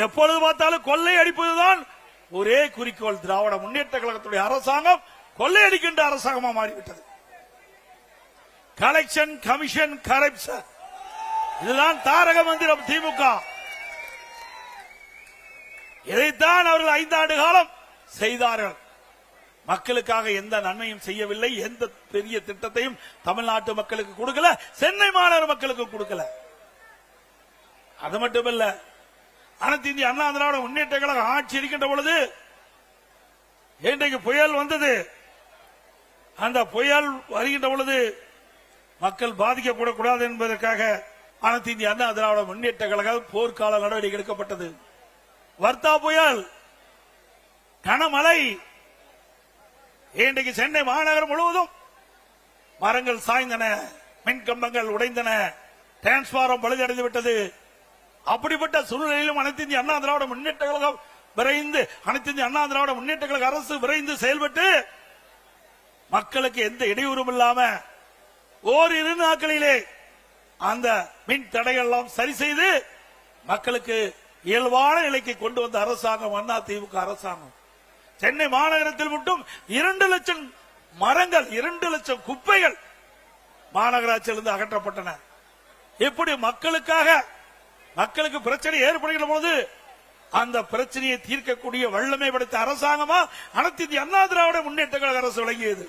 எப்பொழுது பார்த்தாலும் கொள்ளை அடிப்பதுதான் ஒரே குறிக்கோள். திராவிட முன்னேற்ற கழகத்துடைய அரசாங்கம் கொள்ளையடிக்கின்ற அரசாங்கமா மாறிவிட்டது. கலெக்ஷன், கமிஷன், கரப்ஷன், இதுதான் தாரக மந்திரம் திமுக. இதைத்தான் அவர்கள் 5 ஆண்டு காலம் செய்தார்கள். மக்களுக்காக எந்த நன்மையும் செய்யவில்லை. எந்த பெரிய திட்டத்தையும் தமிழ்நாட்டு மக்களுக்கு கொடுக்கல, சென்னை மாநகர மக்களுக்கு கொடுக்கல. அது மட்டுமல்ல, அனைத்து இந்திய அண்ணா திராவிட முன்னேற்ற கழகம் ஆட்சி இருக்கின்ற பொழுது இன்றைக்கு புயல் வந்தது. அந்த புயல் வருகின்ற பொழுது மக்கள் பாதிக்கப்படக்கூடாது என்பதற்காக அனைத்து இந்திய அண்ணா திராவிட முன்னேற்ற கழகம் போர்க்கால நடவடிக்கை எடுக்கப்பட்டது. வர்த்தா புயல், கனமழை, இன்றைக்கு சென்னை மாநகரம் முழுவதும் மரங்கள் சாய்ந்தன, மின் கம்பங்கள் உடைந்தன, டிரான்ஸ்பாரம் பழுதடைந்து விட்டது. அப்படிப்பட்ட சூழ்நிலையிலும் அனைத்து இந்திய அண்ணா திராவிட முன்னேற்ற கழகம் விரைந்து, அனைத்து இந்திய அண்ணா திராவிட முன்னேற்ற கழக அரசு விரைந்து செயல்பட்டு மக்களுக்கு எந்த இடையூறும் இல்லாம ஓரிரு நாட்களிலே அந்த மின் தடைகள் எல்லாம் சரி செய்து மக்களுக்கு இயல்பான நிலைக்கு கொண்டு வந்த அரசாங்கம் அண்ணா திமுக அரசாங்கம். சென்னை மாநகரத்தில் மட்டும் 2 லட்சம் மரங்கள், 2 லட்சம் குப்பைகள் மாநகராட்சியிலிருந்து அகற்றப்பட்டன. எப்படி மக்களுக்கு பிரச்சனை ஏற்படுகிற போது அந்த பிரச்சனையை தீர்க்கக்கூடிய வல்லமை படைத்த அரசாங்கமா அனைத்து இந்திய அண்ணா திராவிட முன்னேற்ற கழக அரசு விளங்கியது.